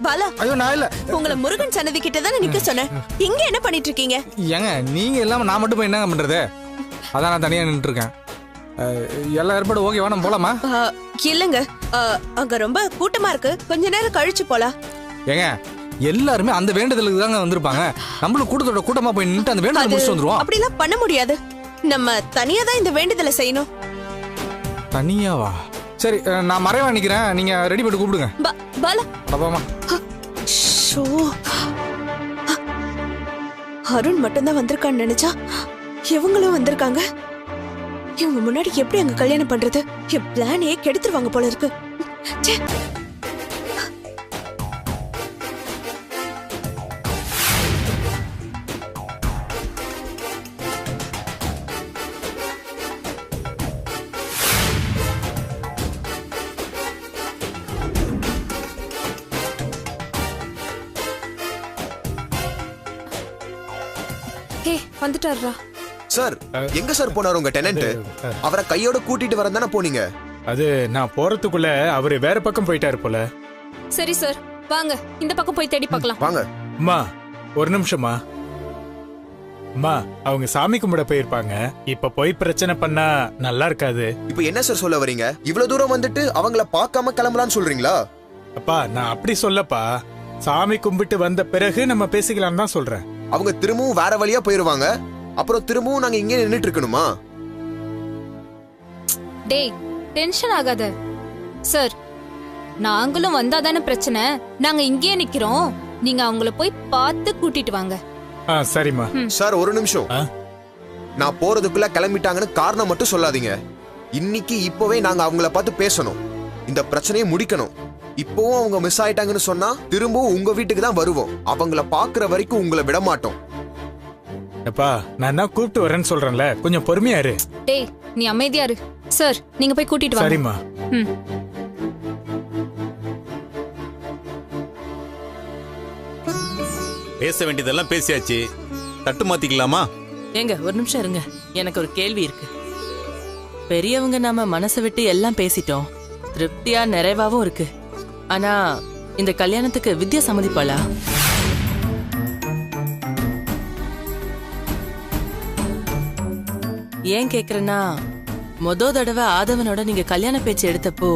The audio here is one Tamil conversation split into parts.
பாலா, ஐயோ நான் இல்ல. உங்களை முருகன் சன்னதி கிட்ட தானே நிக்க சொன்னேன். இங்க என்ன பண்ணிட்டு இருக்கீங்க? ஏங்க நீங்க இல்லாம நான் மட்டும் போய் என்னங்க பண்றது? அதான் நான் தனியா நின்று இருக்கேன். எல்லா ஏற்பாடு ஓகேவா, நம்ம போலாமா? இல்லங்க, அங்க ரொம்ப கூட்டமா இருக்கு, கொஞ்ச நேரம் கழிச்சு போலாம். ஏங்க எல்லாருமே அந்த வேண்டுதலுக்கு தாங்க வந்திருப்பாங்க. நம்மளும் கூட்டத்தோட கூட்டமா போய் நின்று அந்த வேண்டுதலை முடிச்சு வந்துருவோம். அப்படிலாம் பண்ண முடியாது. நம்ம தனியா தான் இந்த வேண்டுதலை செய்யணும். தனியாவா? சரி, நான் மறைவா நிக்கிறேன், நீங்க ரெடி பண்ணி கூப்பிடுங்க. பாலா, பாப்பாமா. அருண் மட்டும்தான் வந்திருக்கான்னு நினைச்சா இவங்களும் வந்திருக்காங்க. இவங்க முன்னாடி எப்படி அங்க கல்யாணம் பண்றது? என் பிளானே கெடுத்துருவாங்க போல இருக்கு. வந்துட்டாரா? சார், எங்க சார் போனாரு உங்க டெனன்ட்? அவரை கையோட கூட்டிட்டு வரதானே போனீங்க? அது நான் போறதுக்குள்ள அவரு வேற பக்கம் போயிட்டாரு போல. சரி சார், வாங்க இந்த பக்கம் போய் தேடி பார்க்கலாம். வாங்க. அம்மா ஒரு நிமிஷமா. அம்மா, அவங்க சாமி கும்பிட போயிருப்பாங்க. இப்ப போய் பிரச்சனை பண்ணா நல்லா இருக்காது. இப்ப என்ன சார் சொல்ல வரீங்க? இவ்வளவு தூரம் வந்துட்டு அவங்கள பார்க்காம கிளம்பலாம்னு சொல்றீங்களா? அப்பா நான் அப்படி சொல்லப்பா. சாமி கும்பிட்டு வந்த பிறகு நம்ம பேசிக்கலாம் தான் சொல்றேன். அவங்க திரும்பவும் வேற வழியா போயிருவாங்க. அப்புறம் திரும்பவும் நாங்க இங்கே நின்னுட்டு இருக்கணுமா? டேய், டென்ஷன் ஆகாத சார். நாங்களும் வந்தாதானே பிரச்சனை. நாங்க இங்கேயே நிக்கிறோம். நீங்க அவங்கள போய் பார்த்து கூட்டிட்டு வாங்க. சரிம்மா. சார் ஒரு நிமிஷம். நான் போறதுக்குள்ள கிளம்பிட்டாங்கன்னு காரணம் மட்டும் சொல்லாதீங்க. இன்னைக்கு இப்பவே நாங்க அவங்கள பார்த்து பேசணும். இந்த பிரச்சனையை முடிக்கணும். இப்பவும் அவங்க மிஸ் ஆயிட்டாங்கன்னு சொன்னா திரும்பவும் உங்க வீட்டுக்கு தான் வருவோம். அவங்கள பாக்குற வரைக்கும் உங்களை விட மாட்டோம். அப்பா நான் என்ன கூப்பிட்டு வரேன்னு சொல்றேன்ல, கொஞ்சம் பொறுமையா இரு. டேய் நீ அமைதியா இரு. சார் நீங்க போய் கூட்டிட்டு வாங்க. சரிம்மா. பேச வேண்டியதெல்லாம் பேசியாச்சு. தட்டு மாத்திக்கலாமா? ஏங்க ஒரு நிமிஷம் இருங்க, எனக்கு ஒரு கேள்வி இருக்கு. பெரியவங்க நாம மனசை விட்டு எல்லாம் பேசிட்டோம், திருப்தியா நிறைவாவும் இருக்கு. ஆனா இந்த கல்யாணத்துக்கு வித்யா சம்மதிப்பாளா? ஏன் கேக்குறேன்னா, மொத தடவை ஆதவனோட நீங்க கல்யாண பேச்சு எடுத்தப்போ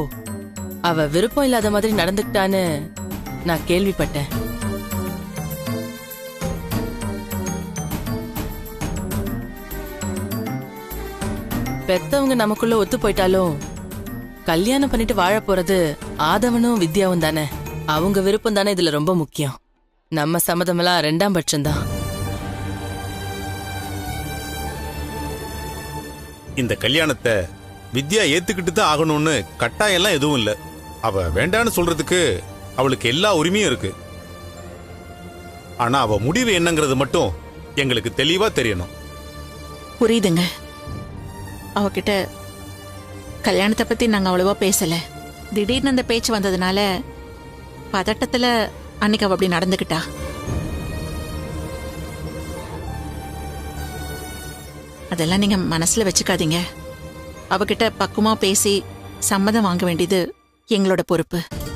அவ விருப்பம் இல்லாத மாதிரி நடந்துக்கிட்டான்னு நான் கேள்விப்பட்டேன். பெத்தவங்க நமக்குள்ள ஒத்து போயிட்டாலும் கல்யாணம் பண்ணிட்டு வாழ போறது ஆதவனும் வித்யாவும் தானே. அவங்க விருப்பம் தானே இதுல ரொம்ப முக்கியம். நம்ம சம்மதமெல்லாம் 2ஆம் பட்சம்தான். இந்த கல்யாணத்தை வித்யா ஏத்துக்கிட்டு தான் ஆகணும்னு கட்டாயம் எல்லாம் எதுவும் இல்ல. அவ வேண்டான்னு சொல்றதுக்கு அவளுக்கு எல்லா உரிமையும் இருக்கு. ஆனா அவ முடிவு என்னங்கிறது மட்டும் எங்களுக்கு தெளிவா தெரியணும். புரியுதுங்க. அவகிட்ட கல்யாணத்தை பத்தி நாங்க அவ்வளவா பேசல. திடீர்னு அந்த பேச்சு வந்ததுனால பதட்டத்துல அன்னைக்கு அவ அப்படி நடந்துக்கிட்டா. அதெல்லாம் நீங்க மனசுல வச்சுக்காதீங்க. அவகிட்ட பக்குவமா பேசி சம்மதம் வாங்க வேண்டியது எங்களோட பொறுப்பு.